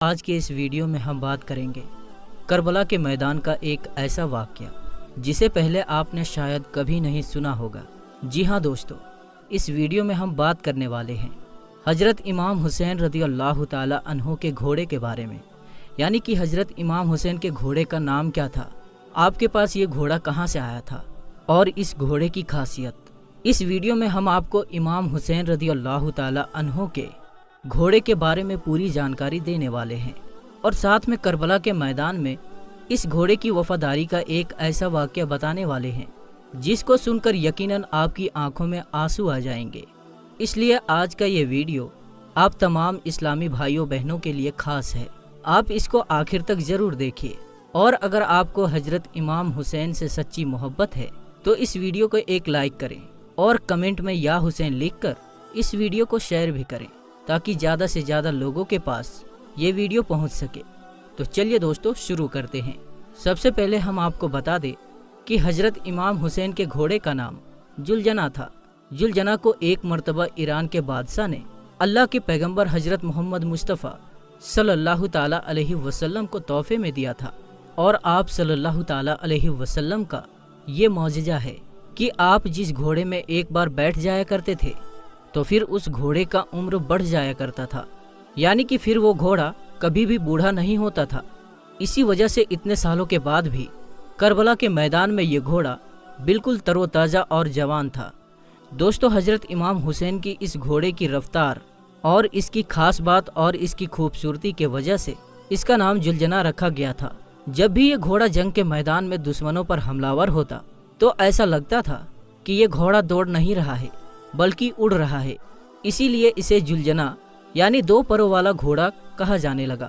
آج کے اس ویڈیو میں ہم بات کریں گے کربلا کے میدان کا ایک ایسا واقعہ جسے پہلے آپ نے شاید کبھی نہیں سنا ہوگا۔ جی ہاں دوستو، اس ویڈیو میں ہم بات کرنے والے ہیں حضرت امام حسین رضی اللہ تعالی عنہ کے گھوڑے کے بارے میں، یعنی کہ حضرت امام حسین کے گھوڑے کا نام کیا تھا، آپ کے پاس یہ گھوڑا کہاں سے آیا تھا اور اس گھوڑے کی خاصیت۔ اس ویڈیو میں ہم آپ کو امام حسین رضی اللہ تعالی عنہ کے گھوڑے کے بارے میں پوری جانکاری دینے والے ہیں، اور ساتھ میں کربلا کے میدان میں اس گھوڑے کی وفاداری کا ایک ایسا واقعہ بتانے والے ہیں جس کو سن کر یقیناً آپ کی آنکھوں میں آنسو آ جائیں گے۔ اس لیے آج کا یہ ویڈیو آپ تمام اسلامی بھائیوں بہنوں کے لیے خاص ہے، آپ اس کو آخر تک ضرور دیکھیے، اور اگر آپ کو حضرت امام حسین سے سچی محبت ہے تو اس ویڈیو کو ایک لائک کریں اور کمنٹ میں یا حسین لکھ کر اس ویڈیو کو شیئر بھی کریں تاکہ زیادہ سے زیادہ لوگوں کے پاس یہ ویڈیو پہنچ سکے۔ تو چلیے دوستو شروع کرتے ہیں۔ سب سے پہلے ہم آپ کو بتا دیں کہ حضرت امام حسین کے گھوڑے کا نام جلجنا تھا۔ جلجنا کو ایک مرتبہ ایران کے بادشاہ نے اللہ کے پیغمبر حضرت محمد مصطفیٰ صلی اللہ تعالی علیہ وسلم کو تحفے میں دیا تھا، اور آپ صلی اللہ تعالی علیہ وسلم کا یہ معجزہ ہے کہ آپ جس گھوڑے میں ایک بار بیٹھ جایا کرتے تھے تو پھر اس گھوڑے کا عمر بڑھ جایا کرتا تھا، یعنی کہ پھر وہ گھوڑا کبھی بھی بوڑھا نہیں ہوتا تھا۔ اسی وجہ سے اتنے سالوں کے بعد بھی کربلا کے میدان میں یہ گھوڑا بالکل تر و تازہ اور جوان تھا۔ دوستو، حضرت امام حسین کی اس گھوڑے کی رفتار اور اس کی خاص بات اور اس کی خوبصورتی کے وجہ سے اس کا نام جلجنا رکھا گیا تھا۔ جب بھی یہ گھوڑا جنگ کے میدان میں دشمنوں پر حملہ ور ہوتا تو ایسا لگتا تھا کہ یہ گھوڑا دوڑ نہیں رہا ہے بلکہ اڑ رہا ہے، اسی لیے اسے جلجنا یعنی دو پروں والا گھوڑا کہا جانے لگا۔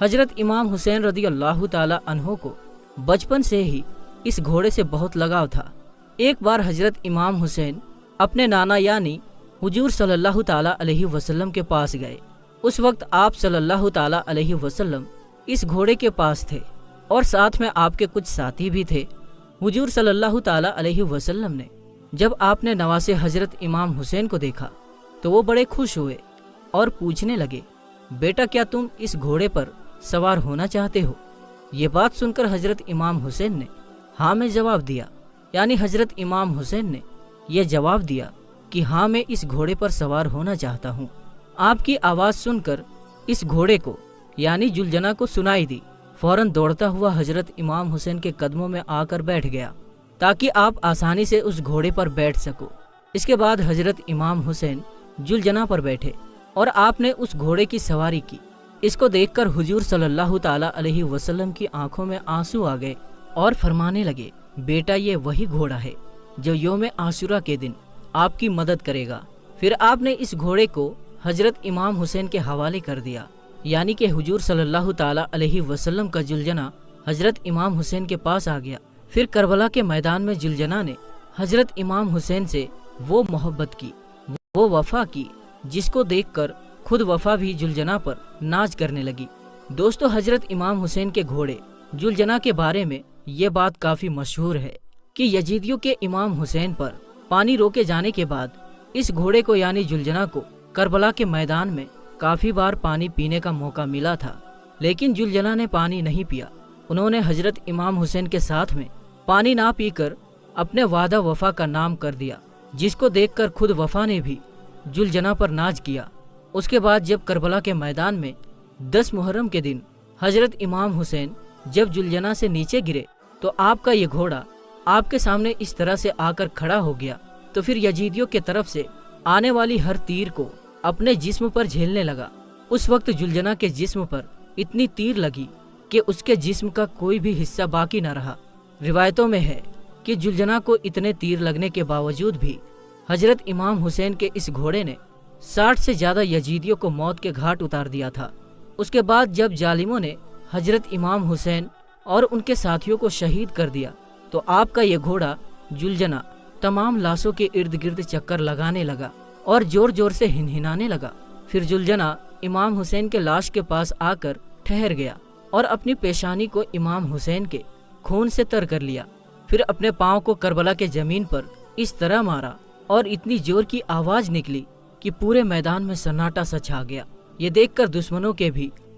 حضرت امام حسین رضی اللہ تعالی عنہ کو بچپن سے ہی اس گھوڑے سے بہت لگاؤ تھا۔ ایک بار حضرت امام حسین اپنے نانا یعنی حضور صلی اللہ تعالی علیہ وسلم کے پاس گئے۔ اس وقت آپ صلی اللہ تعالی علیہ وسلم اس گھوڑے کے پاس تھے اور ساتھ میں آپ کے کچھ ساتھی بھی تھے۔ حضور صلی اللہ تعالی علیہ وسلم نے جب آپ نے نواسے حضرت امام حسین کو دیکھا تو وہ بڑے خوش ہوئے اور پوچھنے لگے، بیٹا کیا تم اس گھوڑے پر سوار ہونا چاہتے ہو؟ یہ بات سن کر حضرت امام حسین نے ہاں میں جواب دیا، یعنی حضرت امام حسین نے یہ جواب دیا کہ ہاں میں اس گھوڑے پر سوار ہونا چاہتا ہوں۔ آپ کی آواز سن کر اس گھوڑے کو یعنی جلجنا کو سنائی دی، فوراً دوڑتا ہوا حضرت امام حسین کے قدموں میں آ کر بیٹھ گیا تاکہ آپ آسانی سے اس گھوڑے پر بیٹھ سکو۔ اس کے بعد حضرت امام حسین جلجنا پر بیٹھے اور آپ نے اس گھوڑے کی سواری کی۔ اس کو دیکھ کر حضور صلی اللہ تعالی علیہ وسلم کی آنکھوں میں آنسو آ گئے اور فرمانے لگے، بیٹا یہ وہی گھوڑا ہے جو یوم عاشورہ کے دن آپ کی مدد کرے گا۔ پھر آپ نے اس گھوڑے کو حضرت امام حسین کے حوالے کر دیا، یعنی کہ حضور صلی اللہ تعالی علیہ وسلم کا جلجنا حضرت امام حسین کے پاس آ گیا۔ پھر کربلا کے میدان میں جلجنا نے حضرت امام حسین سے وہ محبت کی، وہ وفا کی، جس کو دیکھ کر خود وفا بھی جلجنا پر ناز کرنے لگی۔ دوستو، حضرت امام حسین کے گھوڑے جلجنا کے بارے میں یہ بات کافی مشہور ہے کہ یزیدیوں کے امام حسین پر پانی روکے جانے کے بعد اس گھوڑے کو یعنی جلجنا کو کربلا کے میدان میں کافی بار پانی پینے کا موقع ملا تھا، لیکن جلجنا نے پانی نہیں پیا۔ انہوں نے حضرت امام حسین کے ساتھ میں پانی نہ پی کر اپنے وعدہ وفا کا نام کر دیا، جس کو دیکھ کر خود وفا نے بھی جلجنا پر ناز کیا۔ اس کے بعد جب کربلا کے میدان میں 10 محرم کے دن حضرت امام حسین جب جلجنا سے نیچے گرے تو آپ کا یہ گھوڑا آپ کے سامنے اس طرح سے آ کر کھڑا ہو گیا، تو پھر یزیدیوں کے طرف سے آنے والی ہر تیر کو اپنے جسم پر جھیلنے لگا۔ اس وقت جلجنا کے جسم پر اتنی تیر لگی کہ اس کے جسم کا کوئی بھی حصہ باقی نہ رہا۔ روایتوں میں ہے کہ جلجنا کو اتنے تیر لگنے کے باوجود بھی حضرت امام حسین کے اس گھوڑے نے 60 سے زیادہ یزیدیوں کو موت کے گھاٹ اتار دیا تھا۔ اس کے بعد جب ظالموں نے حضرت امام حسین اور ان کے ساتھیوں کو شہید کر دیا تو آپ کا یہ گھوڑا جلجنا تمام لاشوں کے ارد گرد چکر لگانے لگا اور زور زور سے ہنہنانے لگا۔ پھر جلجنا امام حسین کے لاش کے پاس آ کر ٹھہر گیا اور اپنی پیشانی کو امام حسین کے خون سے تر کر لیا۔ پھر اپنے پاؤں کو کربلا کے زمین پر اس طرح مارا اور اتنی زور کی آواز نکلی کہ پورے میدان میں سناٹا سا چھا گیا۔ یہ دیکھ کر دشمنوں کے بھی